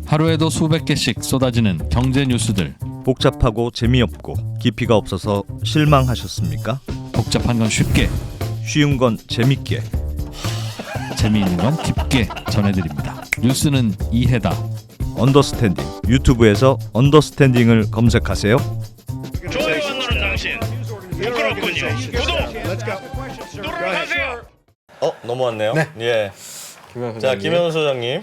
하루에도 수백 개씩 쏟아지는 경제 뉴스들. 복잡하고 재미없고 깊이가 없어서 실망하셨습니까? 복잡한 건 쉽게, 쉬운 건 재밌게. 재미있는 건 깊게 전해드립니다. 뉴스는 이해다. 언더스탠딩. 유튜브에서 언더스탠딩을 검색하세요. 좋아요가 누른 당신 부끄럽군요. 구독 누르세요. 넘어왔네요. 네. 예. 자, 김현우 소장님.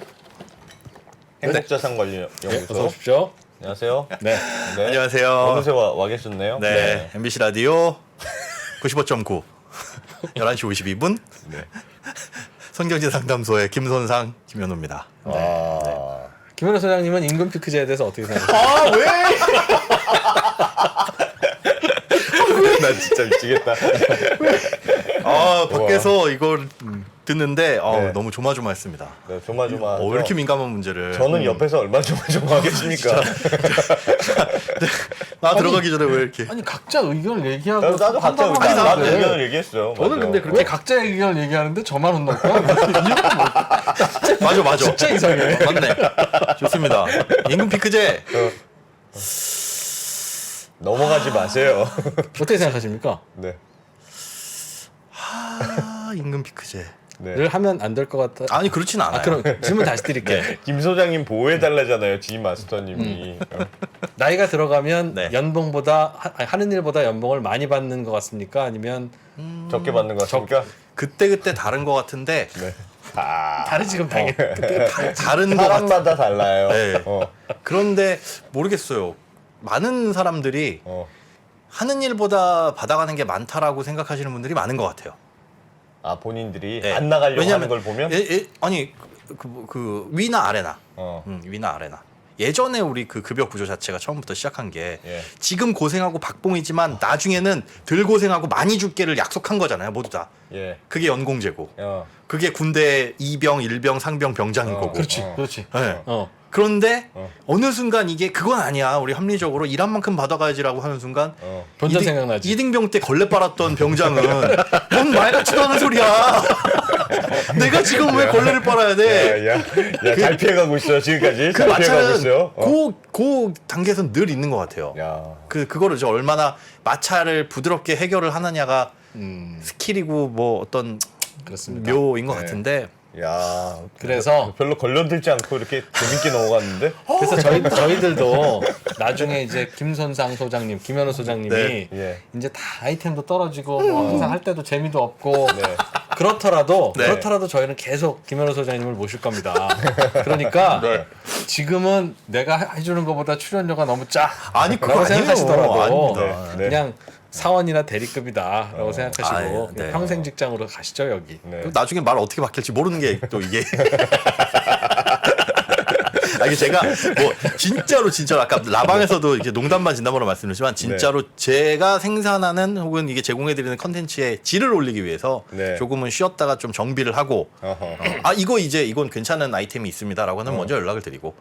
행복자산관리연구소. 어서 오십시오. 안녕하세요. 네. 네. 안녕하세요. 어느새 와 계셨네요. 네, MBC 라디오 95.9 11시 52분 손경제 상담소의 김손상 김현우입니다. 김현우 소장님은 임금 피크제에 대해서 어떻게 생각하세요? 아 왜? 나 진짜 미치겠다. 아 밖에서 이걸 듣는데 네. 너무 조마조마했습니다. 네, 조마조마. 왜 이렇게 민감한 문제를? 저는 옆에서 얼마나 조마조마하겠습니까? 나 들어가기 전에 왜 이렇게? 아니 각자 의견을 얘기하고 나도 각자 판단하면 나도 되는데 의견을 얘기했어요. 저는 맞아. 근데 그렇게 각자 의견을 얘기하는데 저만 혼날까? 이유가 뭐? 맞아. 진짜 이상해. 맞네. 좋습니다. 임금 피크제. 넘어가지 마세요. 어떻게 생각하십니까? 네. 임금 피크제. 네. 늘 하면 안 될 것 같아. 아니 그렇진 않아요. 그럼 질문 다시 드릴게요. 김 소장님 보호해 달라잖아요. 지 마스터님이. 나이가 들어가면 네. 연봉보다 하는 일보다 연봉을 많이 받는 것 같습니까? 아니면 적게 받는 것 같습니까? 그때 다른 것 같은데 네. 다른 지금 당연히 다른 것 같. 사람마다 달라요. 네. 어. 그런데 모르겠어요. 많은 사람들이 어. 하는 일보다 받아가는 게 많다라고 생각하시는 분들이 많은 것 같아요. 아, 본인들이 네. 안 나가려고 왜냐면 하는 걸 보면 아니 그 위나 아래나 위나 아래나 예전에 우리 그 급여 구조 자체가 처음부터 시작한 게 예. 지금 고생하고 박봉이지만 나중에는 덜 고생하고 많이 줄게를 약속한 거잖아요, 모두 다. 예. 그게 연공제고. 어. 그게 군대 이병, 일병, 상병, 병장인 거고. 그렇지, 어. 그렇지. 네. 그런데 어. 어느 순간 이게 그건 아니야. 우리 합리적으로 일한 만큼 받아가야지라고 하는 순간 본전 생각나지. 이등병 때 걸레 빨았던 병장은 뭔 말 같지도 않은 소리야. 내가 지금 왜 걸레를 빨아야 돼? 야, 잘 피해가고 있어 지금까지. 그 잘 피해가고 마찰은 있어요. 그 단계에서는 늘 있는 것 같아요. 야. 그거를 저 얼마나 마찰을 부드럽게 해결을 하느냐가 스킬이고 뭐 어떤 그렇습니다. 묘인 것 네. 같은데. 야. 그래서 별로 걸려들지 않고 이렇게 재밌게 넘어갔는데. 그래서 저희들도 나중에 이제 김선상 소장님, 김현우 소장님이 네. 예. 이제 다 아이템도 떨어지고 뭐 항상 할 때도 재미도 없고 네. 그렇더라도 네. 저희는 계속 김현우 소장님을 모실 겁니다. 그러니까 네. 지금은 내가 해주는 것보다 출연료가 너무 짜. 아니 그거 라고 아니에요. 생각하시더라도 아닙니다. 네. 그냥 사원이나 대리급이다라고 생각하시고 아유, 네. 그냥 평생 직장으로 가시죠 여기. 네. 그럼 나중에 말 어떻게 바뀔지 모르는 게 또 이게. 이게 제가 뭐 진짜로 아까 라방에서도 이렇게 농담반 진담으로 말씀드렸지만 진짜로 제가 생산하는 혹은 이게 제공해드리는 컨텐츠의 질을 올리기 위해서 네. 조금은 쉬었다가 좀 정비를 하고 어허. 이건 괜찮은 아이템이 있습니다라고 하면 먼저 연락을 드리고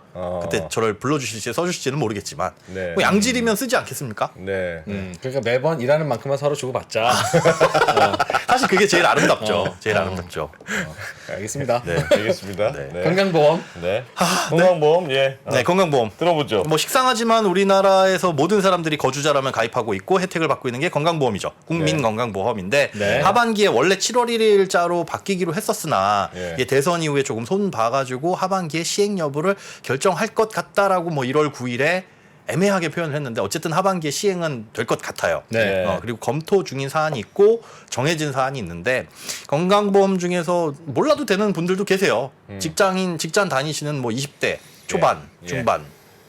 그때 저를 불러주실지 써주실지는 모르겠지만 네. 뭐 양질이면 쓰지 않겠습니까? 네. 그러니까 매번 일하는 만큼만 서로 주고받자. 사실 그게 제일 아름답죠. 제일 아름답죠. 알겠습니다. 네. 알겠습니다. 네. 건강보험. 네. 건강보험 예. 네, 건강보험. 들어보죠. 뭐 식상하지만 우리나라에서 모든 사람들이 거주자라면 가입하고 있고 혜택을 받고 있는 게 건강보험이죠. 국민건강보험인데 네. 하반기에 원래 7월 1일자로 바뀌기로 했었으나 예. 이게 대선 이후에 조금 손 봐가지고 하반기에 시행 여부를 결정할 것 같다라고 뭐 1월 9일에 애매하게 표현을 했는데 어쨌든 하반기에 시행은 될 것 같아요. 네. 그리고 검토 중인 사안이 있고 정해진 사안이 있는데 건강보험 중에서 몰라도 되는 분들도 계세요. 직장 다니시는 뭐 20대 초반, 예. 중반,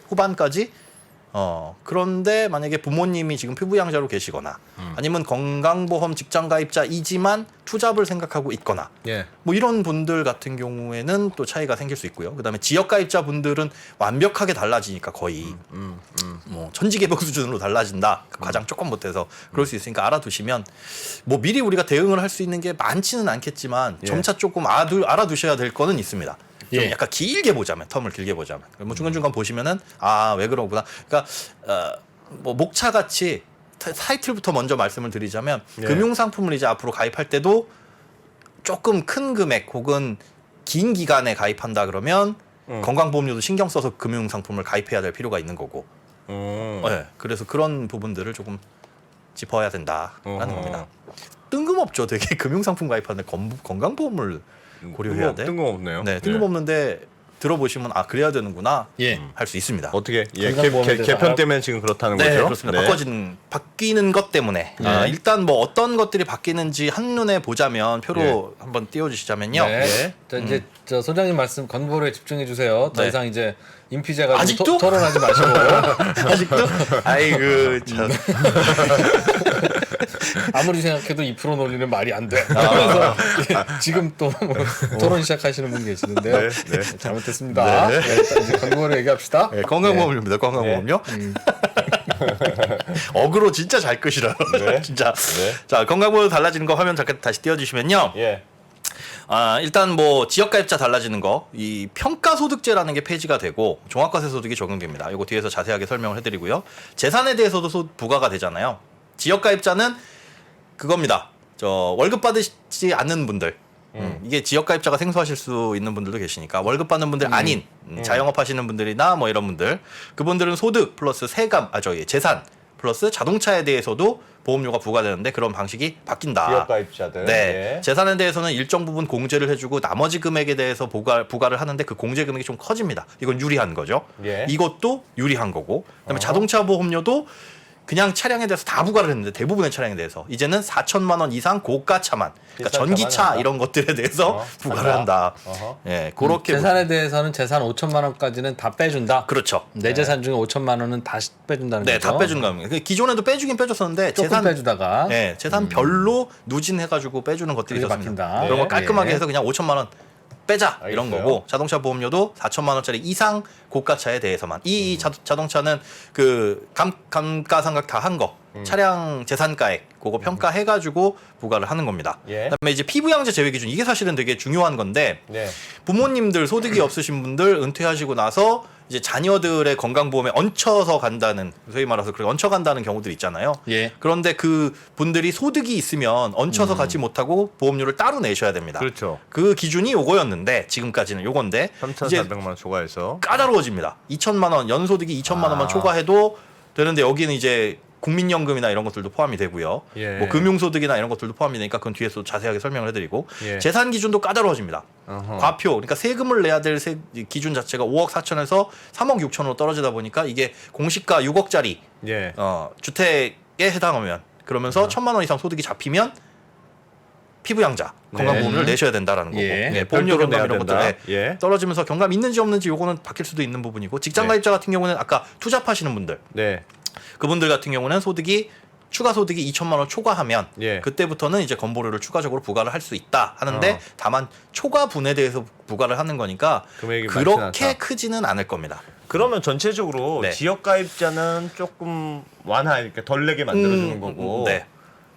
후반까지. 그런데 만약에 부모님이 지금 피부양자로 계시거나 아니면 건강보험 직장 가입자이지만 투잡을 생각하고 있거나 뭐 이런 분들 같은 경우에는 또 차이가 생길 수 있고요. 그다음에 지역 가입자 분들은 완벽하게 달라지니까 거의 뭐 천지개벽 수준으로 달라진다. 과장 조금 못해서 그럴 수 있으니까 알아두시면 뭐 미리 우리가 대응을 할 수 있는 게 많지는 않겠지만 점차 조금 알아두셔야 될 거는 있습니다. 좀 예. 약간 길게 보자면 텀을 길게 보자면 뭐 중간중간 보시면은 왜 그러구나. 그러니까 뭐 목차 같이 타이틀부터 먼저 말씀을 드리자면 금융상품을 이제 앞으로 가입할 때도 조금 큰 금액 혹은 긴 기간에 가입한다 그러면 건강보험료도 신경 써서 금융상품을 가입해야 될 필요가 있는 거고. 네, 그래서 그런 부분들을 조금 짚어야 된다라는 겁니다. 뜬금없죠. 되게 금융상품 가입하는데 건강보험을 고려해야 돼. 뜬금없네요. 네, 뜬금없는데 들어보시면 아 그래야 되는구나 예. 할 수 있습니다. 어떻게 건강보험에 대해서 개편 때문에 지금 그렇다는 네, 거죠? 그렇습니다. 바뀌는 것 때문에 일단 뭐 어떤 것들이 바뀌는지 한눈에 보자면 표로 한번 띄워주시자면요. 네. 예. 자, 이제 저 소장님 말씀 건보료에 집중해 주세요. 더 네. 이상 이제 인피제 가지고 아직도? 토론하지 마시고. 아직도 아이고 참. 아무리 생각해도 2% 논리는 말이 안 돼. 그래서 지금 또 뭐 토론 시작하시는 분 계시는데요. 네, 네. 잘못했습니다. 네, 일단 이제 건보료 얘기합시다. 네, 건강보험료입니다. 건강보험료. 어그로 진짜 잘 끄시라요. 네. 진짜. 네. 자, 건강보험 달라지는 거 화면 잠깐 다시 띄워주시면요. 예. 일단 뭐 지역가입자 달라지는 거, 이 평가소득제라는 게 폐지가 되고 종합과세소득이 적용됩니다. 이거 뒤에서 자세하게 설명을 해드리고요. 재산에 대해서도 부과가 되잖아요. 지역가입자는 그겁니다. 저 월급 받으시지 않는 분들. 이게 지역가입자가 생소하실 수 있는 분들도 계시니까 월급 받는 분들 아닌 자영업 하시는 분들이나 뭐 이런 분들, 그분들은 소득 플러스 세금, 재산 플러스 자동차에 대해서도 보험료가 부과되는데 그런 방식이 바뀐다. 지역가입자들. 네, 예. 재산에 대해서는 일정 부분 공제를 해주고 나머지 금액에 대해서 부과를 하는데 그 공제 금액이 좀 커집니다. 이건 유리한 거죠. 예. 이것도 유리한 거고, 그다음에 자동차 보험료도 그냥 차량에 대해서 다 부과를 했는데 대부분의 차량에 대해서 이제는 4천만 원 이상 고가차만, 그러니까 비싼 전기차 차만 한다. 이런 것들에 대해서 부과를 한다. 예, 그렇게 재산에 대해서는 재산 5천만 원까지는 다 빼준다. 그렇죠. 내 재산 중에 5천만 원은 다 빼준다는 네, 거죠. 다 빼준 겁니다. 기존에도 빼주긴 빼줬었는데 조금 재산 빼주다가 네, 재산별로 누진해가지고 빼주는 것들이 그게 있었습니다. 바뀐다. 그런 거 네, 깔끔하게 예. 해서 그냥 5천만 원 빼자 이런 알겠어요. 거고, 자동차 보험료도 4천만 원짜리 이상 고가차에 대해서만, 이 자동차는 그 감가상각 다 한 거, 차량 재산가액 그거 평가해가지고 부과를 하는 겁니다. 예. 그다음에 이제 피부양자 제외 기준, 이게 사실은 되게 중요한 건데, 네. 부모님들 소득이 없으신 분들 은퇴하시고 나서 이제 자녀들의 건강보험에 얹혀서 간다는, 소위 말해서 그렇게 얹혀간다는 경우들 있잖아요. 예. 그런데 그 분들이 소득이 있으면 얹혀서 갖지 못하고 보험료를 따로 내셔야 됩니다. 그렇죠. 그 기준이 요거였는데 지금까지는 요건데 이제 3,400만 원 초과해서. 까다로워집니다. 2천만 원, 연소득이 2천만 원만 초과해도 되는데 여기는 이제 국민연금이나 이런 것들도 포함이 되고요. 예. 뭐 금융소득이나 이런 것들도 포함이 되니까 그건 뒤에서 자세하게 설명을 해드리고, 예. 재산 기준도 까다로워집니다. 어허. 과표, 그러니까 세금을 내야 될 기준 자체가 5억 4천에서 3억 6천으로 떨어지다 보니까 이게 공시가 6억짜리 예. 주택에 해당하면, 그러면서 1,000만 원 이상 소득이 잡히면 피부양자 건강보험료를 내셔야 된다라는 거고, 예. 네, 보험료 별도로 경감 내야 이런 된다. 것들 예. 떨어지면서 경감 있는지 없는지 요거는 바뀔 수도 있는 부분이고, 직장가입자 같은 경우는 아까 투잡하시는 분들, 네. 그분들 같은 경우는 추가 소득이 2천만 원 초과하면 예. 그때부터는 이제 건보료를 추가적으로 부과를 할 수 있다 하는데, 다만 초과분에 대해서 부과를 하는 거니까 금액이 그렇게 많진 않다. 크지는 않을 겁니다. 그러면 전체적으로 네. 지역가입자는 조금 이렇게 덜 내게 만들어주는 거고, 네,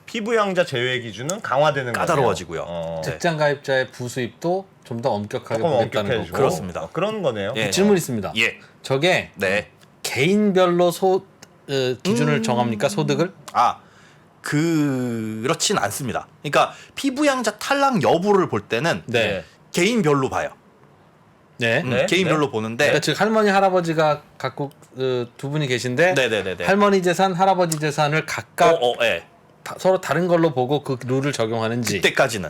피부양자 제외 기준은 강화되는 거예요. 까다로워지고요. 네. 직장 가입자의 부수입도 좀 더 엄격하게 조금 보겠다는 엄격해지고. 거고. 그렇습니다. 그런 거네요. 예. 질문 있습니다. 예, 저게 네. 개인별로 기준을 정합니까, 소득을? 그렇진 않습니다. 그러니까 피부양자 탈락 여부를 볼 때는 네. 개인별로 봐요. 네. 네. 개인별로 보는데, 그러니까 즉 할머니 할아버지가 갖고 두 분이 계신데 네네네네. 할머니 재산, 할아버지 재산을 각각 예. 서로 다른 걸로 보고 그 룰을 적용하는지. 그때까지는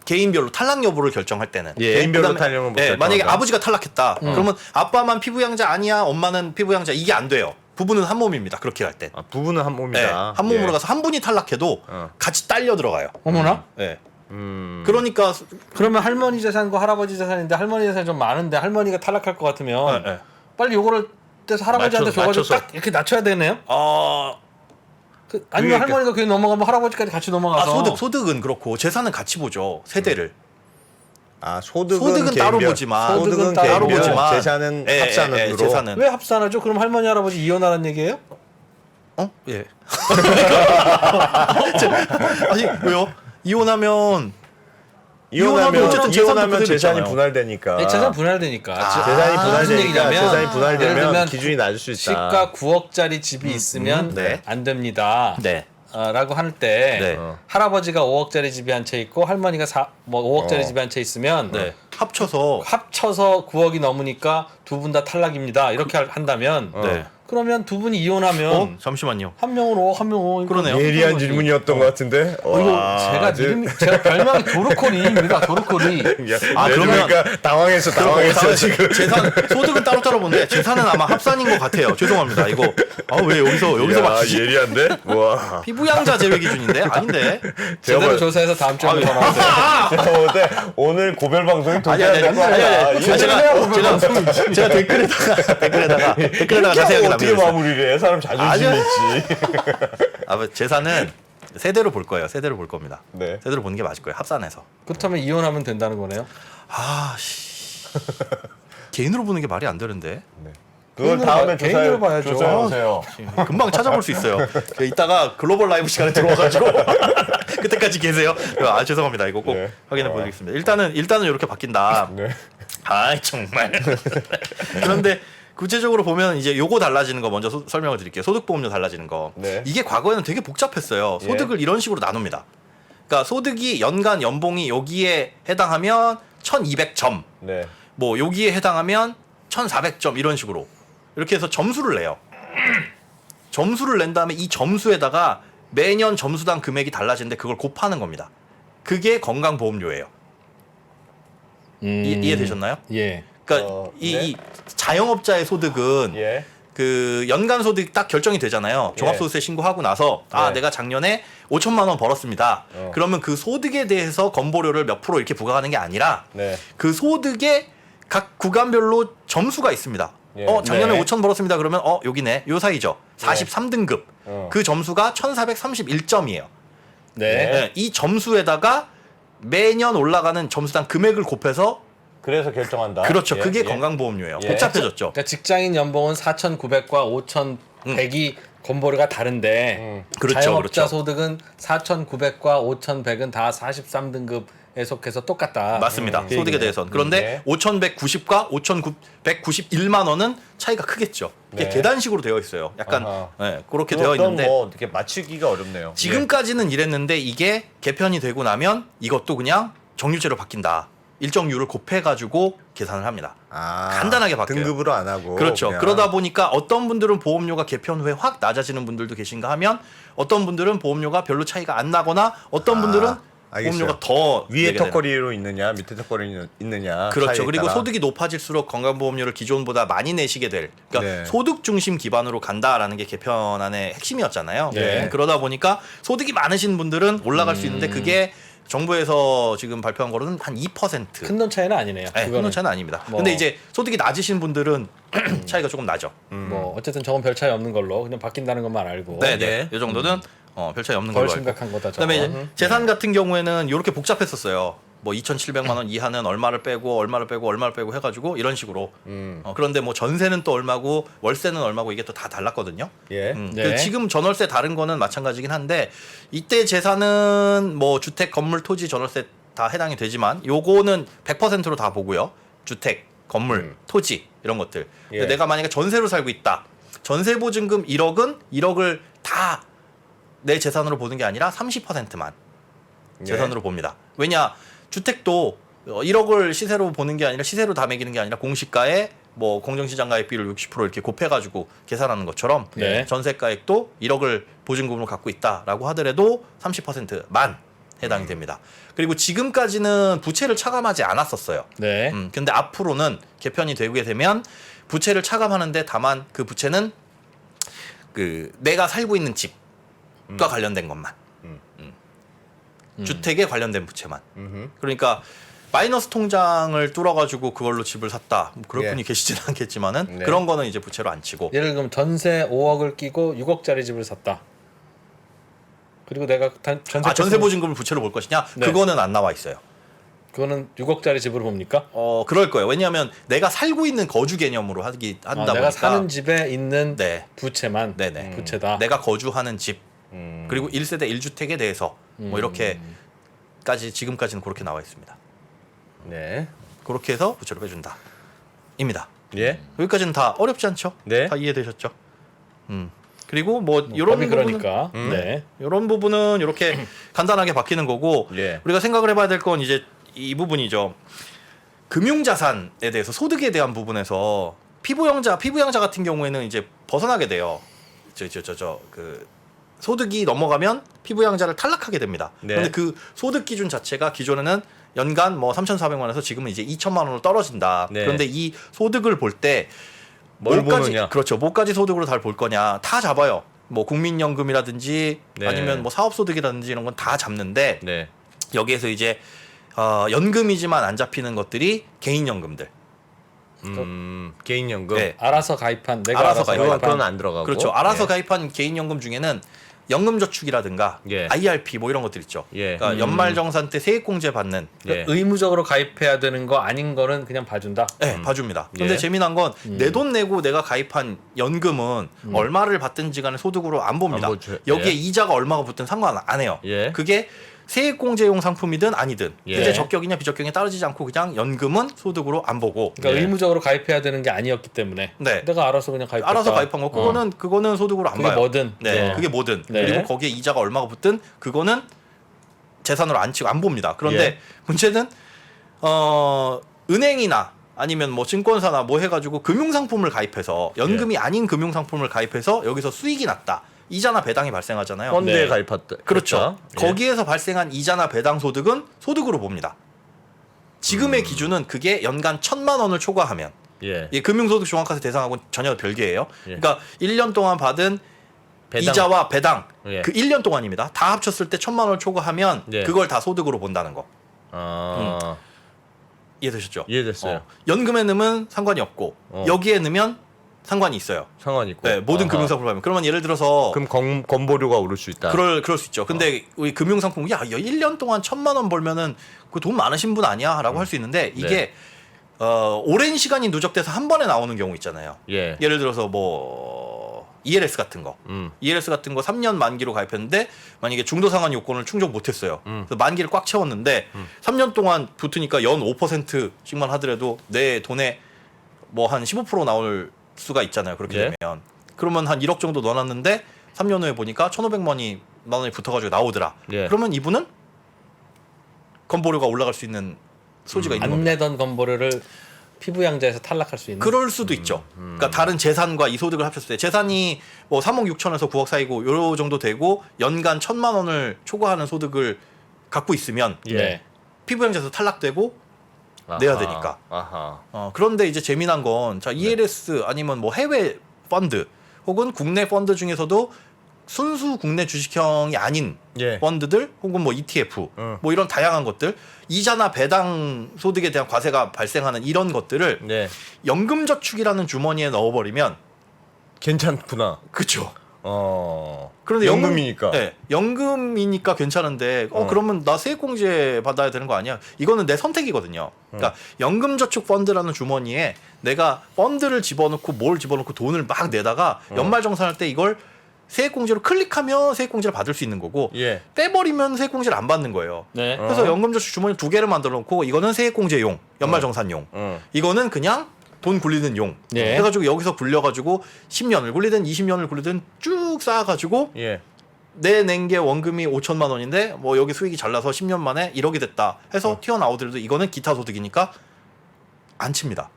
개인별로 탈락 여부를 결정할 때는, 예. 개인별로 그다음에, 탈락은 못 결정한다. 만약에 아버지가 탈락했다, 그러면 아빠만 피부양자 아니야, 엄마는 피부양자, 이게 안 돼요. 부부는 한 몸입니다. 그렇게 할 때. 부부는 한 몸이다. 한 몸으로 예. 가서 한 분이 탈락해도 같이 딸려 들어가요. 어머나? 예. 그러니까 그러면 할머니 재산과 할아버지 재산인데 할머니 재산이 좀 많은데 할머니가 탈락할 것 같으면 예. 빨리 요거를 떼서 할아버지한테 줘가지고 맞춰서. 딱 이렇게 낮춰야 되네요. 그게 아니면 할머니가 그게 넘어가면 할아버지까지 같이 넘어가서 소득은 그렇고 재산은 같이 보죠. 세대를. 소득은 따로 개인별. 보지만, 소득은 따로 개인별, 보지만, 재산은 예, 합산으로. 재산은. 왜 합산하죠? 그럼 할머니 할아버지 이혼하라는 얘기예요? 예. 아니 왜요? 이혼하면 어쨌든 재산도 그대로 재산이 있잖아요. 분할되니까. 네, 재산 분할되니까. 재산이 무슨 분할되니까 얘기냐면 재산이 예를 분할되면 들면 기준이 낮을 수 있다. 시가 9억짜리 집이 있으면 네. 안 됩니다. 네. 라고 할 때 네. 할아버지가 5억짜리 집이 한 채 있고 할머니가 5억짜리 집이 한 채 있으면 네. 합쳐서 9억이 넘으니까 두 분 다 탈락입니다. 이렇게 한다면 네. 그러면 두 분이 이혼하면 잠시만요. 한 명은 5억, 한 명은 5억. 그러네요. 예리한 질문이었던 것 같은데. 이거 제가 별명이 도르코리입니다. 도르코리. 그러니까 당황했어 지금. 재산 소득은 따로따로 보는데 재산은 아마 합산인 것 같아요. 죄송합니다. 이거 왜 여기서 맞추지? 예리한데? 와. 피부양자 제외 기준인데 아닌데. 제대로 조사해서 다음 주에 한번 전화하세요. 오늘 고별 방송이 아니 도착할 제가 댓글에다가 자세하게 어떻게 남겨주세요. 마무리를 해? 사람 자존심 아니요. 있지. 재산은 세대로 볼 거예요. 세대로 볼 겁니다. 네. 세대로 보는 게 맞을 거예요. 합산해서. 그렇다면 이혼하면 된다는 거네요. 개인으로 보는 게 말이 안 되는데. 그걸 다음에 개인으로 봐야죠. 조사해 보세요. 금방 찾아볼 수 있어요. 이따가 글로벌 라이브 시간에 들어와가지고 그때까지 계세요. 죄송합니다. 이거 꼭 네. 확인해 보겠습니다. 일단은 이렇게 바뀐다. 네. 정말. 그런데 구체적으로 보면 이제 요거 달라지는 거 먼저 설명을 드릴게요. 소득보험료 달라지는 거. 네. 이게 과거에는 되게 복잡했어요. 소득을 이런 식으로 나눕니다. 그러니까 소득이 연간 연봉이 여기에 해당하면 1,200점. 네. 뭐 여기에 해당하면 1,400점 이런 식으로 이렇게 해서 점수를 내요. 점수를 낸 다음에 이 점수에다가 매년 점수당 금액이 달라지는데 그걸 곱하는 겁니다. 그게 건강보험료예요. 이해되셨나요? 예. 그러니까 네. 이 자영업자의 소득은 예. 그 연간 소득 딱 결정이 되잖아요. 종합소득세 신고하고 나서 네. 내가 작년에 5천만 원 벌었습니다. 그러면 그 소득에 대해서 건보료를 몇 프로 이렇게 부과하는 게 아니라 네. 그 소득에 각 구간별로 점수가 있습니다. 예. 작년에 네. 5천 벌었습니다. 그러면 여기네. 요 사이죠. 43등급. 그 점수가 1,431점이에요. 네. 이 점수에다가 매년 올라가는 점수당 금액을 곱해서 그래서 결정한다. 그렇죠. 예, 그게 예. 건강보험료예요. 예. 복잡해졌죠. 그러니까 직장인 연봉은 4,900과 5,100이 건보료가 다른데 그렇죠, 자영업자 그렇죠. 소득은 4,900과 5,100은 다 43등급에 속해서 똑같다. 맞습니다. 그 소득에 얘기네요. 대해서는. 그런데 5,190과 5,191만 원은 차이가 크겠죠. 이게 네. 계단식으로 되어 있어요. 약간 아하. 그렇게 되어 그건 있는데 뭐 이렇게 맞추기가 어렵네요. 지금까지는 이랬는데 이게 개편이 되고 나면 이것도 그냥 정률제로 바뀐다. 일정률을 곱해가지고 계산을 합니다. 간단하게 바뀌어요. 등급으로 안 하고. 그렇죠. 그냥. 그러다 보니까 어떤 분들은 보험료가 개편 후에 확 낮아지는 분들도 계신가 하면 어떤 분들은 보험료가 별로 차이가 안 나거나 어떤 분들은 알겠어요. 보험료가 더 위에 내게 되는. 턱걸이로 있느냐 밑에 턱걸이 있느냐. 그렇죠. 차이에 그리고 따라. 소득이 높아질수록 건강보험료를 기존보다 많이 내시게 될. 그러니까 네. 소득 중심 기반으로 간다라는 게 개편안의 핵심이었잖아요. 네. 그러다 보니까 소득이 많으신 분들은 올라갈 수 있는데 그게 정부에서 지금 발표한 거로는 한 2%. 큰 돈 차이는 아니네요. 네, 큰 차이는 아닙니다. 뭐. 근데 이제 소득이 낮으신 분들은 차이가 조금 나죠. 뭐 어쨌든 저건 별 차이 없는 걸로 그냥 바뀐다는 것만 알고. 네. 이 정도는 별 차이 없는 덜 걸로 알고. 심각한 거다. 그다음에 저건. 이제 재산 같은 경우에는 이렇게 복잡했었어요. 뭐 2,700만 원 이하는 얼마를 빼고 얼마를 빼고 얼마를 빼고 해가지고 이런 식으로. 그런데 뭐 전세는 또 얼마고 월세는 얼마고 이게 또 다 달랐거든요. 예. 네. 지금 전월세 다른 거는 마찬가지긴 한데 이때 재산은 뭐 주택, 건물, 토지, 전월세 다 해당이 되지만 요거는 100%로 다 보고요. 주택, 건물, 토지 이런 것들. 근데 예. 내가 만약에 전세로 살고 있다. 전세 보증금 1억은 1억을 다 내 재산으로 보는 게 아니라 30%만 재산으로 봅니다. 왜냐 주택도 1억을 시세로 보는 게 아니라 시세로 다 매기는 게 아니라 공시가에 뭐 공정시장가액비율 60% 이렇게 곱해가지고 계산하는 것처럼 네. 전세가액도 1억을 보증금으로 갖고 있다라고 하더라도 30%만 해당이 됩니다. 그리고 지금까지는 부채를 차감하지 않았었어요. 네. 근데 앞으로는 개편이 되게 되면 부채를 차감하는데 다만 그 부채는 그 내가 살고 있는 집과 관련된 것만. 주택에 관련된 부채만. 그러니까 마이너스 통장을 뚫어가지고 그걸로 집을 샀다. 뭐 그럴 예. 분이 계시지는 않겠지만은 네. 그런 거는 이제 부채로 안 치고. 예를 들면 전세 5억을 끼고 6억짜리 집을 샀다. 그리고 내가 전세 보증금을 부채로 볼 것이냐? 네. 그거는 안 나와 있어요. 그거는 6억짜리 집으로 봅니까? 그럴 거예요. 왜냐하면 내가 살고 있는 거주 개념으로 한다 보니까 내가 사는 집에 있는 네. 부채만 네네. 부채다. 내가 거주하는 집 그리고 1세대 1주택에 대해서 뭐 이렇게까지 지금까지는 그렇게 나와 있습니다. 네. 그렇게 해서 부채로 빼준다. 입니다. 예. 여기까지는 다 어렵지 않죠? 네. 다 이해되셨죠? 그리고 뭐 이런 법이 부분은 그러니까. 네. 이런 부분은 이렇게 간단하게 바뀌는 거고 예. 우리가 생각을 해봐야 될 건 이제 이 부분이죠. 금융자산에 대해서 소득에 대한 부분에서 피부양자 같은 경우에는 이제 벗어나게 돼요. 그 소득이 넘어가면 피부양자를 탈락하게 됩니다. 네. 그런데 그 소득 기준 자체가 기존에는 연간 뭐 3,400만 원에서 지금은 이제 2천만 원으로 떨어진다. 네. 그런데 이 소득을 볼 때 뭘 뭐까지 보느냐? 그렇죠. 뭐까지 소득으로 다 볼 거냐 다 잡아요. 뭐 국민연금이라든지 네. 아니면 뭐 사업소득이라든지 이런 건 다 잡는데 네. 여기에서 이제 연금이지만 안 잡히는 것들이 개인연금들. 개인연금. 네. 알아서 가입한 내가 알아서 알아서 가입한. 그건 안 들어가고. 그렇죠. 알아서 예. 가입한 개인연금 중에는 연금저축이라든가 예. IRP 뭐 이런 것들 있죠. 예. 그러니까 연말정산 때 세액공제 받는 예. 의무적으로 가입해야 되는 거 아닌 거는 그냥 봐준다. 네, 봐줍니다. 근데 예. 재미난 건 내 돈 내고 내가 가입한 연금은 얼마를 받든지 간에 소득으로 안 봅니다. 안 보죠. 여기에 예. 이자가 얼마가 붙든 상관 안 해요. 예. 그게 세액공제용 상품이든 아니든 예. 현재 적격이냐 비적격에 따르지 않고 그냥 연금은 소득으로 안 보고 그러니까 네. 의무적으로 가입해야 되는 게 아니었기 때문에 네. 내가 알아서 그냥 가입했다. 알아서 가입한 거 그거는 소득으로 안 그게 봐요. 뭐든. 네, 네. 그게 뭐든 네. 그리고 거기에 이자가 얼마가 붙든 그거는 재산으로 안 치고 안 봅니다. 그런데 예. 문제는 은행이나 아니면 뭐 증권사나 뭐 해가지고 금융상품을 가입해서 연금이 아닌 금융상품을 가입해서 여기서 수익이 났다. 이자나 배당이 발생하잖아요. 펀드에 네. 가입했다. 그렇죠. 예. 거기에서 발생한 이자나 배당 소득은 소득으로 봅니다. 지금의 기준은 그게 연간 1,000만 원을 초과하면 예. 이 금융소득 종합과세 대상하고는 전혀 별개예요. 예. 그러니까 1년 동안 받은 배당. 이자와 배당 예. 그 1년 동안입니다. 다 합쳤을 때 1,000만 원을 초과하면 예. 그걸 다 소득으로 본다는 거. 아. 이해되셨죠? 이해됐어요. 연금에 넣으면 상관이 없고 여기에 넣으면 상관이 있어요. 상관 있고. 네, 모든 아하. 금융상품을 하면 그러면 예를 들어서 그럼 건보료가 오를 수 있다. 그럴 수 있죠. 근데 우리 금융상품 야 1년 동안 1,000만 원 벌면은 그 돈 많으신 분 아니야라고 할 수 있는데 이게 오랜 시간이 누적돼서 한 번에 나오는 경우 있잖아요. 예. 예를 들어서 뭐 ELS 같은 거. ELS 같은 거 3년 만기로 가입했는데 만약에 중도 상환 요건을 충족 못 했어요. 그래서 만기를 꽉 채웠는데 3년 동안 붙으니까 연 5%씩만 하더라도 내 돈에 뭐 한 15% 나올 수가 있잖아요. 그렇게 예. 되면. 그러면 한 1억 정도 넣어놨는데 3년 후에 보니까 1,500만 원이 붙어가지고 나오더라. 예. 그러면 이분은 건보료가 올라갈 수 있는 소지가 있는 안 겁니다. 내던 건보료를 피부양자에서 탈락할 수 있는. 그럴 수도 있죠. 그러니까 다른 재산과 이 소득을 합쳤을 때 재산이 뭐 3억 6천에서 9억 사이고 요 정도 되고 연간 1,000만 원을 초과하는 소득을 갖고 있으면 네. 피부양자에서 탈락되고 아하. 내야 되니까. 아하. 그런데 이제 재미난 건 자 ELS 아니면 뭐 해외 펀드 혹은 국내 펀드 중에서도 순수 국내 주식형이 아닌 예. 펀드들 혹은 뭐 ETF 뭐 이런 다양한 것들 이자나 배당 소득에 대한 과세가 발생하는 이런 것들을 네. 연금저축이라는 주머니에 넣어버리면 괜찮구나. 그쵸. 어. 그런데 연금이니까. 네, 연금이니까 괜찮은데 그러면 나 세액공제 받아야 되는 거 아니야? 이거는 내 선택이거든요. 그러니까 연금저축 펀드라는 주머니에 내가 펀드를 집어넣고 뭘 집어넣고 돈을 막 내다가 연말정산할 때 이걸 세액공제로 클릭하면 세액공제를 받을 수 있는 거고 예. 빼버리면 세액공제를 안 받는 거예요. 네. 그래서 연금저축 주머니 2개를 만들어 놓고 이거는 세액공제용, 연말정산용. 이거는 그냥 돈 굴리는 용. 네. 해가지고 여기서 굴려가지고 10년을 굴리든 20년을 굴리든 쭉 쌓아가지고 예. 내 낸 게 원금이 5천만 원인데 뭐 여기 수익이 잘 나서 10년 만에 1억이 됐다 해서 튀어나오더라도 이거는 기타 소득이니까 안 칩니다.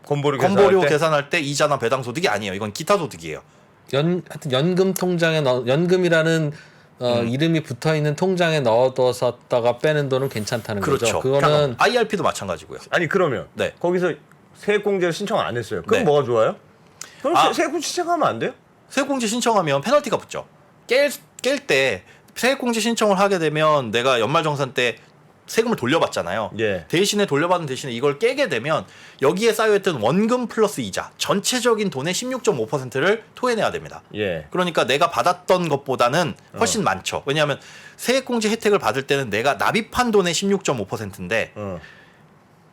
건보료 건보료 계산할 때? 계산할 때 이자나 배당 소득이 아니에요. 이건 기타 소득이에요. 하여튼 연금 통장에 연금이라는 이름이 붙어 있는 통장에 넣어뒀다가 빼는 돈은 괜찮다는 그렇죠. 거죠. 그거는 IRP도 마찬가지고요. 아니 그러면 네. 거기서 세액공제를 신청 안 했어요. 그럼 네. 뭐가 좋아요? 그럼 아. 세액공제 신청하면 안 돼요? 세액공제 신청하면 페널티가 붙죠. 깰 때 세액공제 신청을 하게 되면 내가 연말정산 때 세금을 돌려받잖아요. 예. 대신에 돌려받은 대신에 이걸 깨게 되면 여기에 쌓여있던 원금 플러스 이자 전체적인 돈의 16.5%를 토해내야 됩니다. 예. 그러니까 내가 받았던 것보다는 훨씬 많죠. 왜냐하면 세액공제 혜택을 받을 때는 내가 납입한 돈의 16.5%인데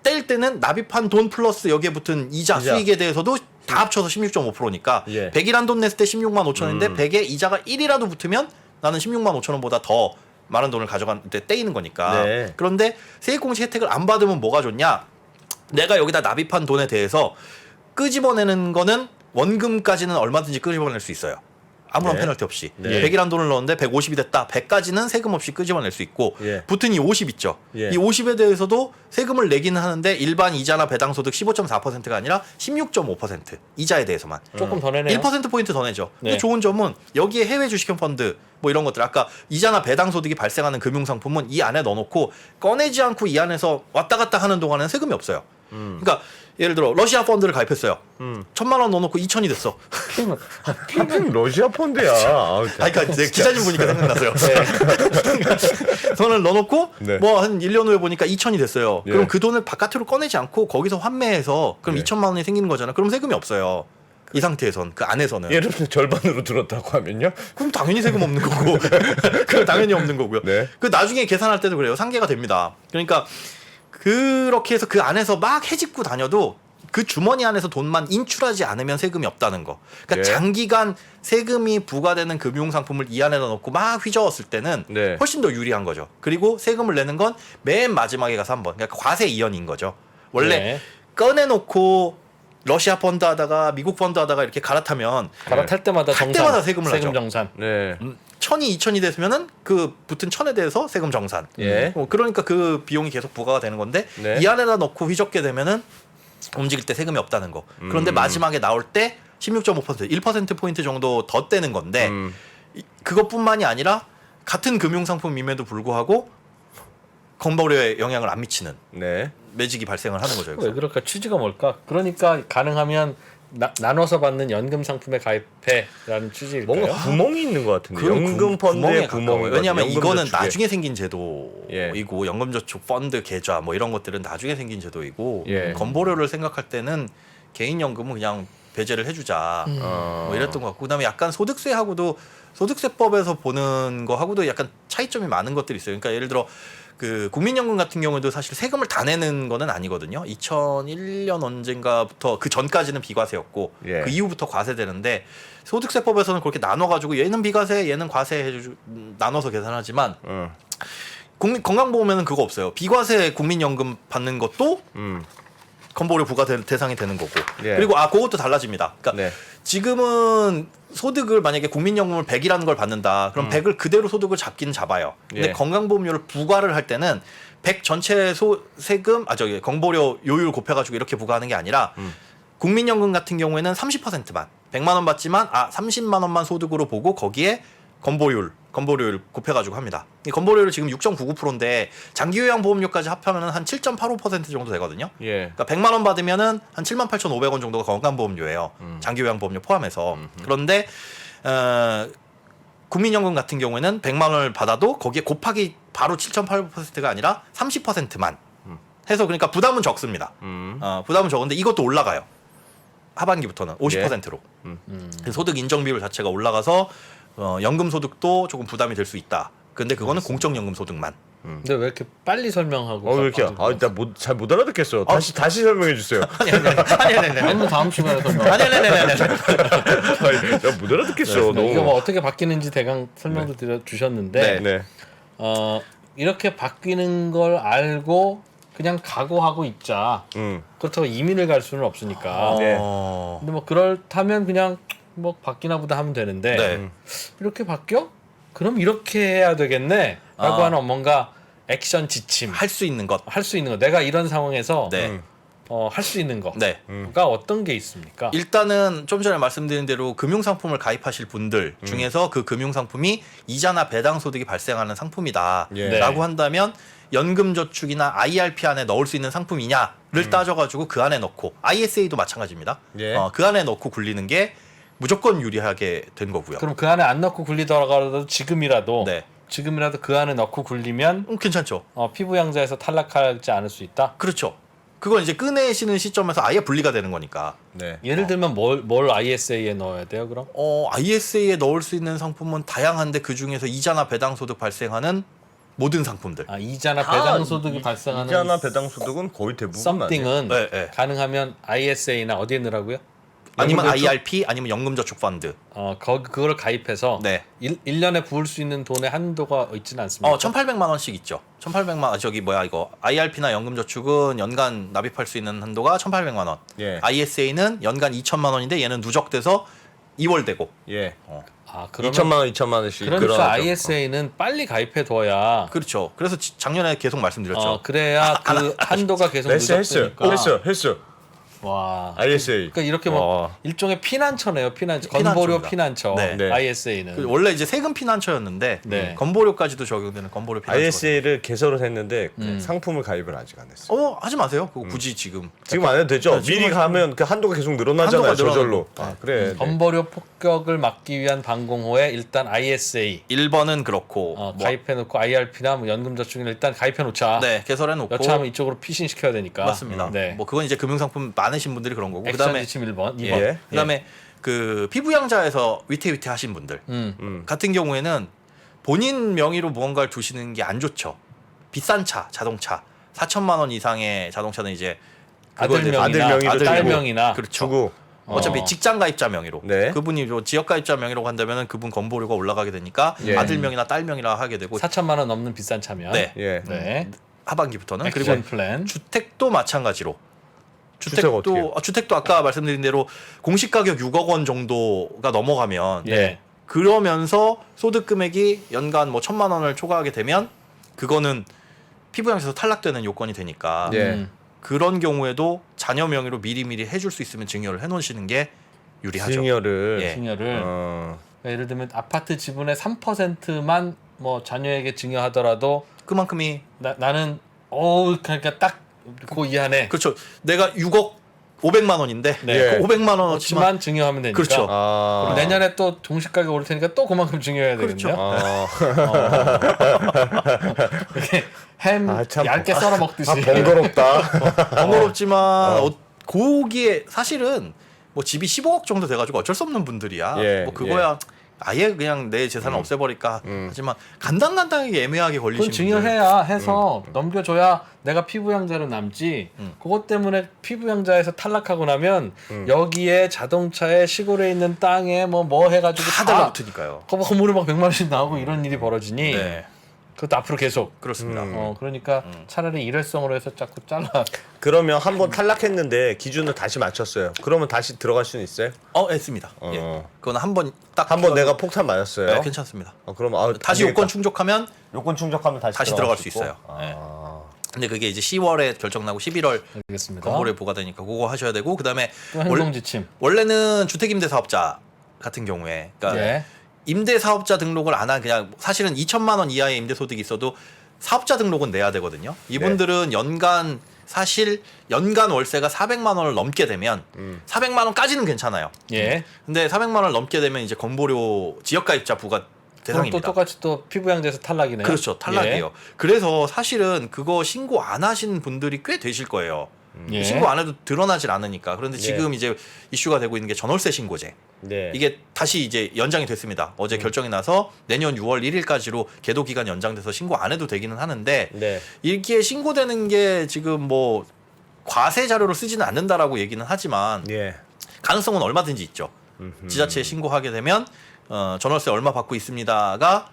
뗄 때는 납입한 돈 플러스 여기에 붙은 이자. 수익에 대해서도 다 합쳐서 16.5%니까 예. 100이란 돈 냈을 때 16만 5천원인데 100에 이자가 1이라도 붙으면 나는 16만 5천원보다 더 많은 돈을 가져갈 때 떼이는 거니까. 네. 그런데 세액공제 혜택을 안 받으면 뭐가 좋냐? 내가 여기다 납입한 돈에 대해서 끄집어내는 거는 원금까지는 얼마든지 끄집어낼 수 있어요. 아무런 네. 페널티 없이. 네. 100이라는 돈을 넣었는데 150이 됐다. 100까지는 세금 없이 끄집어낼 수 있고 예. 붙은 이 50 있죠. 예. 이 50에 대해서도 세금을 내기는 하는데 일반 이자나 배당소득 15.4%가 아니라 16.5% 이자에 대해서만. 조금 더 내네요. 1%포인트 더 내죠. 근데 네. 좋은 점은 여기에 해외 주식형 펀드 뭐 이런 것들 아까 이자나 배당 소득이 발생하는 금융상품은 이 안에 넣어놓고 꺼내지 않고 이 안에서 왔다 갔다 하는 동안에는 세금이 없어요. 그러니까 예를 들어 러시아 펀드를 가입했어요. 1,000만 원 넣어놓고 2,000이 됐어. 하필 러시아 펀드야. 아우, 아니, 그러니까 내 기사님 보니까 생각나서요. 돈을 넣어놓고 네. 뭐 한 1년 후에 보니까 2,000이 됐어요. 예. 그럼 그 돈을 바깥으로 꺼내지 않고 거기서 환매해서 그럼 예. 2,000만 원이 생기는 거잖아. 그럼 세금이 없어요. 이 상태에선 그 안에서는. 예를 들어 절반으로 들었다고 하면요. 그럼 당연히 세금 없는 거고. 그럼 당연히 없는 거고요. 네. 그 나중에 계산할 때도 그래요. 상계가 됩니다. 그러니까 그렇게 해서 그 안에서 막 해집고 다녀도 그 주머니 안에서 돈만 인출하지 않으면 세금이 없다는 거. 그러니까 네. 장기간 세금이 부과되는 금융상품을 이 안에다 넣고 막 휘저었을 때는 네. 훨씬 더 유리한 거죠. 그리고 세금을 내는 건 맨 마지막에 가서 한 번. 그러니까 과세 이연인 거죠. 원래 네. 꺼내놓고 러시아 펀드 하다가 미국 펀드 하다가 이렇게 갈아타면 갈아탈 때마다 탈 정산, 때마다 세금을 세금 하죠. 정산. 네. 1,000이 2,000이 됐으면은 그 붙은 1,000에 대해서 세금 정산. 예. 그러니까 그 비용이 계속 부과가 되는 건데 네. 이 안에다 넣고 휘젓게 되면은 움직일 때 세금이 없다는 거. 그런데 마지막에 나올 때 16.5% 1% 포인트 정도 더 떼는 건데 그것뿐만이 아니라 같은 금융상품임에도 불구하고 건보료에 영향을 안 미치는 네. 매직이 발생을 하는 거죠. 왜 여기서. 그럴까? 취지가 뭘까? 그러니까 가능하면 나눠서 받는 연금 상품에 가입해라는 취지일까요? 뭔가 구멍이 있는 것 같은데. 그 연금 펀드의 구멍이. 왜냐하면 이거는 연금저축에. 나중에 생긴 제도이고 예. 연금저축 펀드 계좌 뭐 이런 것들은 나중에 생긴 제도이고 예. 건보료를 생각할 때는 개인연금은 그냥 배제를 해주자 뭐 이랬던 것 같고 그다음에 약간 소득세하고도 소득세법에서 보는 거하고도 약간 차이점이 많은 것들이 있어요. 그러니까 예를 들어 그 국민연금 같은 경우에도 사실 세금을 다 내는 거는 아니거든요. 2001년 언젠가부터 그 전까지는 비과세였고 예. 그 이후부터 과세되는데 소득세법에서는 그렇게 나눠가지고 얘는 비과세, 얘는 과세 해주 나눠서 계산하지만 국민 건강보험에는 그거 없어요. 비과세 국민연금 받는 것도 건보료 부과 대상이 되는 거고 예. 그리고 그것도 달라집니다. 그러니까 네. 지금은 소득을 만약에 국민연금을 100이라는 걸 받는다. 그럼 100을 그대로 소득을 잡긴 잡아요. 근데 예. 건강보험료를 부과를 할 때는 100 전체 세금 건보료 요율 곱해가지고 이렇게 부과하는 게 아니라 국민연금 같은 경우에는 30%만 100만 원 받지만 30만 원만 소득으로 보고 거기에 건보료율 곱해가지고 합니다. 이 건보료율 지금 6.99%인데 장기요양보험료까지 합하면 한 7.85% 정도 되거든요. 예. 그러니까 100만 원 받으면은 한 78,500원 정도가 건강보험료예요. 장기요양보험료 포함해서. 그런데 국민연금 같은 경우에는 100만 원을 받아도 거기에 곱하기 바로 7.85%가 아니라 30%만 해서 그러니까 부담은 적습니다. 부담은 적은데 이것도 올라가요. 하반기부터는 50%로. 소득 인정 비율 자체가 올라가서 연금 소득도 조금 부담이 될 수 있다. 근데 그거는 공적연금 소득만. 근데 왜 이렇게 빨리 설명하고? 왜 이렇게? 잘 못 알아듣겠어. 다시 설명해 주세요. 아니 다음 시간에 설명. 아니. 못 알아듣겠어. 이거 뭐 너무. 어떻게 바뀌는지 대강 설명도 주셨는데 네. 이렇게 바뀌는 걸 알고 그냥 각오하고 있자. 그렇다고 이민을 갈 수는 없으니까. 네. 근데 뭐 그렇다면 그냥 뭐 바뀌나 보다 하면 되는데 네. 이렇게 바뀌어? 그럼 이렇게 해야 되겠네. 라고 하는 뭔가 액션 지침. 할 수 있는 것. 할 수 있는 거. 내가 이런 상황에서 네. 할 수 있는 거가 네. 어떤 게 있습니까? 일단은 좀 전에 말씀드린 대로 금융상품을 가입하실 분들 중에서 그 금융상품이 이자나 배당 소득이 발생하는 상품이다 예. 라고 한다면 연금저축이나 IRP 안에 넣을 수 있는 상품이냐를 따져가지고 그 안에 넣고 ISA도 마찬가지입니다. 예. 그 안에 넣고 굴리는 게 무조건 유리하게 된 거고요. 그럼 그 안에 안 넣고 굴리더라도 지금이라도 네. 그 안에 넣고 굴리면 괜찮죠. 피부 양자에서 탈락하지 않을 수 있다. 그렇죠. 그건 이제 꺼내시는 시점에서 아예 분리가 되는 거니까. 네. 예를 들면 뭘 ISA에 넣어야 돼요? 그럼 ISA에 넣을 수 있는 상품은 다양한데 그 중에서 이자나 배당 소득 발생하는 모든 상품들. 이자나 배당 소득이 발생하는 이자나 배당 소득은 거의 대부분 something은 네, 네. 가능하면 ISA나 어디에 넣으라고요? 아니면 연금저축? IRP 아니면 연금저축펀드. 그걸 가입해서 네. 1년에 부을 수 있는 돈의 한도가 있지는 않습니까? 1,800만 원씩 있죠. 1,800만 IRP나 연금저축은 연간 납입할 수 있는 한도가 1,800만 원. 예. ISA는 연간 2,000만 원인데 얘는 누적돼서 2월 되고. 예. 아, 그러면 2천만 원씩. 그러니까 늘어나죠. ISA는 빨리 가입해 둬야 그렇죠. 그래서 작년에 계속 말씀드렸죠. 그래야 그 한도가 계속 했어요. 누적되니까. 와. ISA. 그러니까 이렇게 뭐 와. 일종의 피난처네요. 피난처. 피난처입니다. 건보료 피난처. 네. 네. ISA는. 그 원래 이제 세금 피난처였는데 네. 건보료까지도 적용되는 건보료 피난처. ISA를 개설을 했는데 그 상품을 가입을 아직 안 했어요. 하지 마세요. 그거 굳이 지금. 지금 안 해도 되죠? 네, 지금 미리 가면 그 한도가 계속 늘어나잖아요. 한도가 저절로. 늘어나고. 아, 그래. 네. 건보료 폭격을 막기 위한 방공호에 일단 ISA 1번은 그렇고 가입해놓고 IRP나 뭐 연금저축은 일단 가입해놓자. 네, 개설해놓고 여차하면 이쪽으로 피신 시켜야 되니까. 맞습니다. 네. 뭐 그건 이제 금융상품 많으신 분들이 그런 거고. 액션 그다음에 지침 1번, 2번. 예. 그다음에 그 피부양자에서 위태위태하신 분들 같은 경우에는 본인 명의로 무언가를 두시는 게 안 좋죠. 비싼 차, 자동차 4천만 원 이상의 자동차는 이제 그거에 아들 대해서 명이나 아들 명의로 딸 주고. 명이나 그렇죠. 주고. 어차피 직장 가입자 명의로 네. 그분이 뭐 지역 가입자 명의로 간다면은 그분 건보료가 올라가게 되니까 예. 아들 명이나 딸 명이라 하게 되고 4천만 원 넘는 비싼 차면. 네. 예. 네. 하반기부터는 액션 그리고 플랜. 주택도 마찬가지로 주택 어떻게 주택도 아까 말씀드린 대로 공시 가격 6억 원 정도가 넘어가면 예. 그러면서 소득 금액이 연간 뭐 1,000만 원을 초과하게 되면 그거는 피부양에서 탈락되는 요건이 되니까 예. 그런 경우에도 자녀 명의로 미리미리 해줄 수 있으면 증여를 해놓으시는 게 유리하죠. 증여를. 예. 증여를 어. 그러니까 예를 들면 아파트 지분의 3%만 뭐 자녀에게 증여하더라도 그만큼이 나는 그러니까 딱 그 이하네. 그렇죠. 내가 6억 500만 원인데 네. 그 500만 원어치만 그렇지만 증여하면 되니까. 그렇죠. 아. 그럼 내년에 또 종식 가격 오를 테니까 또 그만큼 증여해야 그렇죠. 되겠네요. 아. 이렇게 햄 아, 참. 얇게 썰어 먹듯이. 아, 번거롭다. 번거롭지만 거기에 사실은 뭐 집이 15억 정도 돼가지고 어쩔 수 없는 분들이야. 예, 뭐 그거야 아예 그냥 내 재산을 없애버릴까 하지만 간당간당하게 애매하게 그건 걸리시는 증여해야 해서 넘겨줘야 내가 피부양자로 남지. 그것 때문에 피부양자에서 탈락하고 나면 여기에 자동차에 시골에 있는 땅에 뭐 해가지고 다 다 달라붙으니까요. 건물에 막 100만 원씩 나오고 이런 일이 벌어지니 네, 그것도 앞으로 계속. 그렇습니다. 그러니까 차라리 일회성으로 해서 자꾸 잘라. 그러면 한번 탈락했는데 기준을 다시 맞췄어요. 그러면 다시 들어갈 수는 있어요? 했습니다. 어. 예. 그건 한번 딱 한번 내가 폭탄 맞았어요. 네, 괜찮습니다. 그럼 다시 안 되겠다. 요건 충족하면 요건 충족하면 다시 들어갈 수 있어요. 있고? 네. 아. 근데 그게 이제 10월에 결정나고 11월 알겠습니다. 건보료에 부과되니까 그거 하셔야 되고 그다음에 또 행동지침. 원래는 주택임대사업자 같은 경우에 그러니까 예. 임대사업자 등록을 안 한 그냥 사실은 2천만 원 이하의 임대소득이 있어도 사업자 등록은 내야 되거든요. 이분들은 연간 사실 연간 월세가 400만 원을 넘게 되면 400만 원까지는 괜찮아요. 예. 근데 400만 원을 넘게 되면 이제 건보료 지역가입자 부과 그럼 대상입니다. 또 똑같이 또 피부양자에서 탈락이네요. 그렇죠. 탈락이에요. 그래서 사실은 그거 신고 안 하신 분들이 꽤 되실 거예요. 예. 신고 안 해도 드러나질 않으니까. 그런데 지금 이제 이슈가 되고 있는 게 전월세 신고제. 네. 이게 다시 이제 연장이 됐습니다. 어제 결정이 나서 내년 6월 1일까지로 계도 기간 연장돼서 신고 안 해도 되기는 하는데 네. 이게 신고되는 게 지금 뭐 과세 자료로 쓰지는 않는다라고 얘기는 하지만 예. 가능성은 얼마든지 있죠. 지자체에 신고하게 되면 전월세 얼마 받고 있습니다가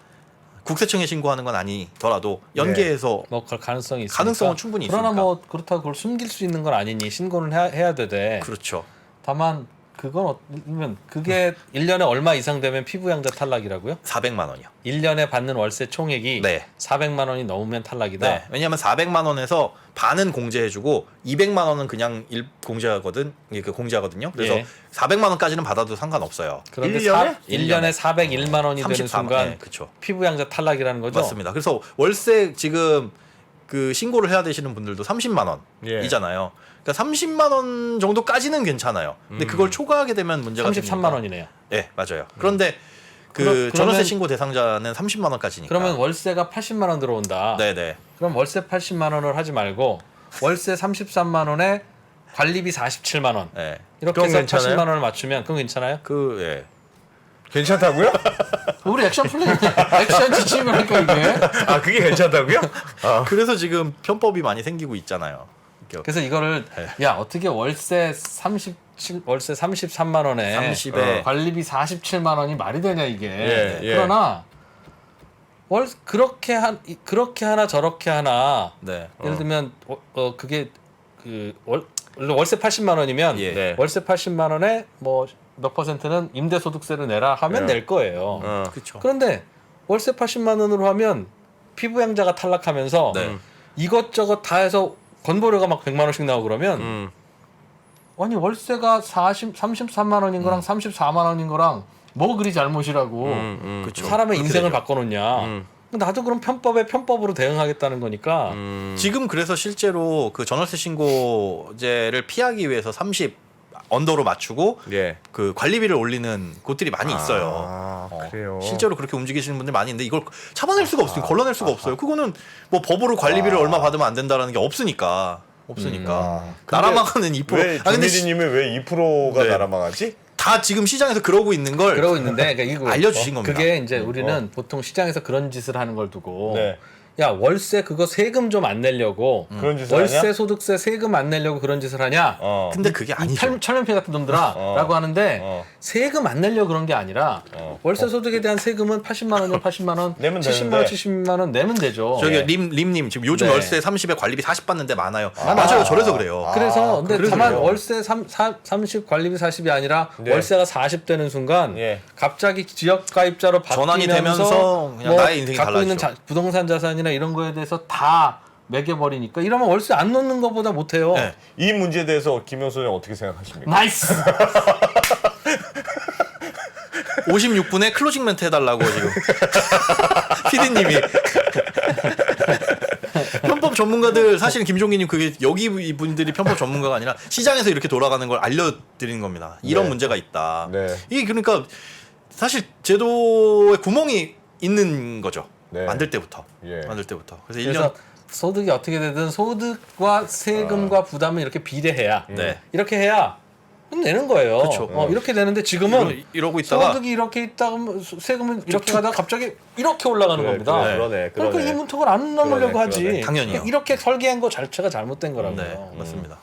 국세청에 신고하는 건 아니더라도 연계해서 뭐 그럴 가능성이 있으니까. 가능성은 충분히 그러나 있으니까. 뭐 그렇다고 그걸 숨길 수 있는 건 아니니 신고는 해야 되되. 그렇죠. 다만 그건 그러면 그게 1년에 얼마 이상 되면 피부양자 탈락이라고요? 400만 원이요. 1년에 받는 월세 총액이 네. 400만 원이 넘으면 탈락이다. 네. 왜냐하면 400만 원에서 반은 공제해주고 200만 원은 그냥 공제하거든요. 그래서 예. 400만 원까지는 받아도 상관없어요. 그런데 1년에? 1년에 401만 원이 되는 34만 순간 네, 그렇죠. 피부양자 탈락이라는 거죠? 맞습니다. 그래서 월세 지금 그 신고를 해야 되시는 분들도 30만 원이잖아요. 그러니까 30만 원 정도까지는 괜찮아요. 근데 그걸 초과하게 되면 문제가 33만 원이네요. 네, 맞아요. 그런데 그러면- 전월세 신고 대상자는 30만 원까지니까. 그러면 월세가 80만 원 들어온다. 네네. 그럼 월세 80만 원을 하지 말고 월세 33만 원에 관리비 47만 원. 네. 이렇게 그건 해서 괜찮아요? 80만 원을 맞추면 그건 괜찮아요? 예. 괜찮다고요? 우리 액션 플랜 액션 지침이니까 이게. 아, 그게 괜찮다고요? 그래서 지금 편법이 많이 생기고 있잖아요. 그래서 이거를 야 어떻게 월세 33만 원에 30에 관리비 47만 원이 말이 되냐 이게. 예, 예. 그러나 그렇게 하나 저렇게 하나. 네. 예를 들면 그게 그 월세 80만 원이면 예. 네. 월세 80만 원에 뭐 몇 퍼센트는 임대소득세를 내라 하면 낼 거예요. 그렇죠. 그런데 월세 80만 원으로 하면 피부양자가 탈락하면서 네. 이것저것 다 해서 건보료가 막 100만 원씩 나오고 그러면 아니 월세가 33만 원인 거랑 34만 원인 거랑 뭐 그리 잘못이라고 그렇죠. 사람의 그렇게 인생을 되죠. 바꿔놓냐. 나도 그럼 편법으로 대응하겠다는 거니까 지금 그래서 실제로 그 전월세 신고제를 피하기 위해서 30 언더로 맞추고 예. 그 관리비를 올리는 곳들이 많이 있어요. 아, 그래요. 실제로 그렇게 움직이시는 분들 많이 있는데 이걸 잡아낼 수가 없어요. 걸러낼 수가 없어요. 그거는 뭐 법으로 관리비를 얼마 받으면 안 된다라는 게 없으니까. 나라 망하는 2%. 왜 조미리님은 왜 2%가 네. 나라 망하지? 다 지금 시장에서 그러고 있는 걸 그러고 있는데 그러니까 이거 알려주신 겁니다. 그게 이제 우리는 보통 시장에서 그런 짓을 하는 걸 두고 네. 야 월세 그거 세금 좀 안 내려고 그런 짓을 월세 하냐? 소득세 세금 안 내려고 그런 짓을 하냐? 근데 그게 아니죠. 철면피 같은 놈들아라고 하는데 세금 안 내려고 그런 게 아니라 월세 소득에 대한 세금은 80만 원이면 80만 원, 내면 70만 원, 되는데. 70만 원 내면 되죠. 저기 림님 지금 요즘 네. 월세 30에 관리비 40 받는데 많아요. 맞아요. 저래서 그래요. 그래서 근데 그래서 다만 그래요. 월세 30 관리비 40이 아니라 네. 월세가 40 되는 순간 예. 갑자기 지역 가입자로 전환이 바뀌면서 되면서 그냥 나의 인생이 갖고 있는 달라지죠. 부동산 자산이나 이런 거에 대해서 다 매겨버리니까 이러면 월세 안 넣는 것보다 못해요. 네. 이 문제에 대해서 김효수 님 어떻게 생각하십니까? 나이스. 56분에 클로징 멘트 해달라고 지금 PD님이 편법 전문가들 사실은 김종기님 그게 여기 이분들이 편법 전문가가 아니라 시장에서 이렇게 돌아가는 걸 알려드리는 겁니다. 이런 네. 문제가 있다. 네. 이게 그러니까 사실 제도에 구멍이 있는 거죠. 네. 만들 때부터. 예. 만들 때부터. 그래서 1년 그래서 소득이 어떻게 되든 소득과 세금과 부담은 이렇게 비례해야 네. 이렇게 해야 내는 거예요. 그쵸. 이렇게 되는데 지금은 이러고 있다가 소득이 이렇게 있다가 세금은 이렇게 가다가 갑자기 이렇게 올라가는 그래, 겁니다. 그러네. 그러니까 이 문턱을 안 넘으려고 그러네, 하지. 그러네. 당연히요. 이렇게 설계한 거 자체가 잘못된 거라고요. 네, 맞습니다.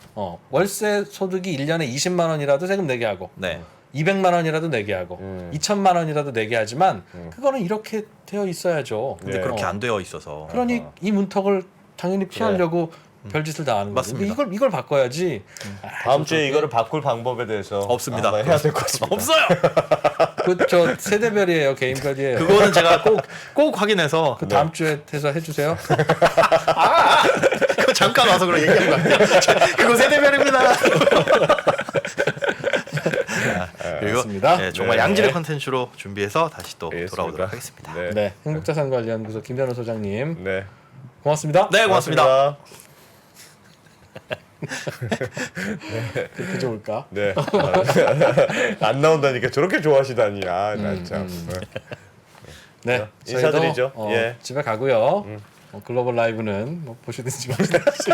월세 소득이 1년에 20만 원이라도 세금 내게 하고 네. 200만 원이라도 내게 하고 2천만 원이라도 내게 하지만 그거는 이렇게 되어 있어야죠. 근데 네. 그렇게 안 되어 있어서 그러니 이 문턱을 당연히 피하려고 별짓을 다 하는 거죠. 맞습니다. 이걸 바꿔야지. 다음 주에 이거를 바꿀 방법에 대해서 없습니다. 아마 해야 될 것 같습니다. 없어요. 그저 세대별이에요, 개인별이에요. 그거는 제가 꼭 확인해서 그 다음 주에 해서 해주세요. 그거 잠깐 와서 그런 얘기한 거 같아요. 그거 세대별입니다. 그리고 맞습니다. 네, 정말 네. 양질의 컨텐츠로 준비해서 다시 또 알겠습니다. 돌아오도록 하겠습니다. 네. 네, 행복자산관리연구소 김현우 소장님 네. 고맙습니다. 네, 고맙습니다. 그렇게 좋을까? 네. 안 나온다니까 저렇게 좋아하시다니. 아, 나 참. 네, 인사드리죠. 저희도, 예. 집에 가고요. 글로벌 라이브는 뭐 보시든지 마시든지.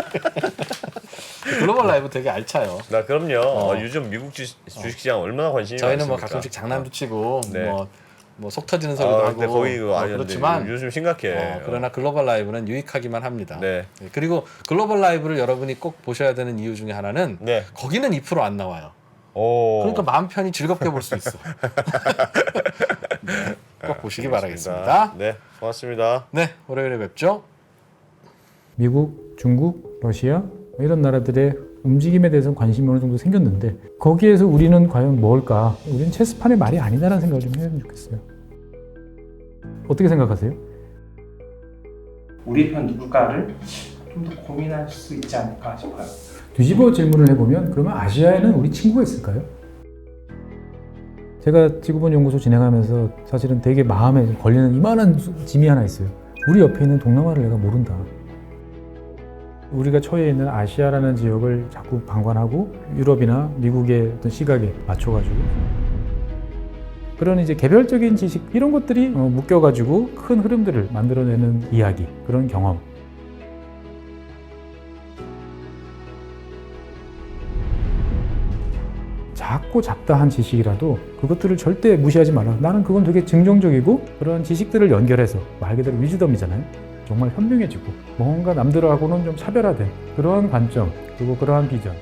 글로벌 라이브 되게 알차요. 나 그럼요. 요즘 미국 주식시장 얼마나 관심이 저희는 뭐 많습니까? 가끔씩 장난도 치고 네. 뭐 속 터지는 소리도 하고 근데 거의 그렇지만 요즘 심각해. 그러나 글로벌 라이브는 유익하기만 합니다. 네. 그리고 글로벌 라이브를 여러분이 꼭 보셔야 되는 이유 중에 하나는 네. 거기는 2% 안 나와요. 오. 그러니까 마음 편히 즐겁게 볼 수 있어. 네, 꼭 보시기 알겠습니다. 바라겠습니다. 네, 고맙습니다. 네, 월요일에 뵙죠. 미국, 중국, 러시아 이런 나라들의 움직임에 대해서는 관심이 어느 정도 생겼는데 거기에서 우리는 과연 뭘까? 우리는 체스판의 말이 아니다라는 생각을 좀 해야 좋겠어요. 어떻게 생각하세요? 우리 편 누굴까를 좀 더 고민할 수 있지 않을까 싶어요. 뒤집어 질문을 해보면 그러면 아시아에는 우리 친구가 있을까요? 제가 지구본 연구소 진행하면서 사실은 되게 마음에 걸리는 이만한 짐이 하나 있어요. 우리 옆에 있는 동남아를 내가 모른다. 우리가 처해 있는 아시아라는 지역을 자꾸 방관하고 유럽이나 미국의 어떤 시각에 맞춰가지고 그런 이제 개별적인 지식 이런 것들이 묶여가지고 큰 흐름들을 만들어내는 이야기, 그런 경험. 작고 잡다한 지식이라도 그것들을 절대 무시하지 말라. 나는 그건 되게 긍정적이고 그런 지식들을 연결해서 말 그대로 위즈덤이잖아요. 정말 현명해지고 뭔가 남들하고는 좀 차별화된 그러한 관점 그리고 그러한 비전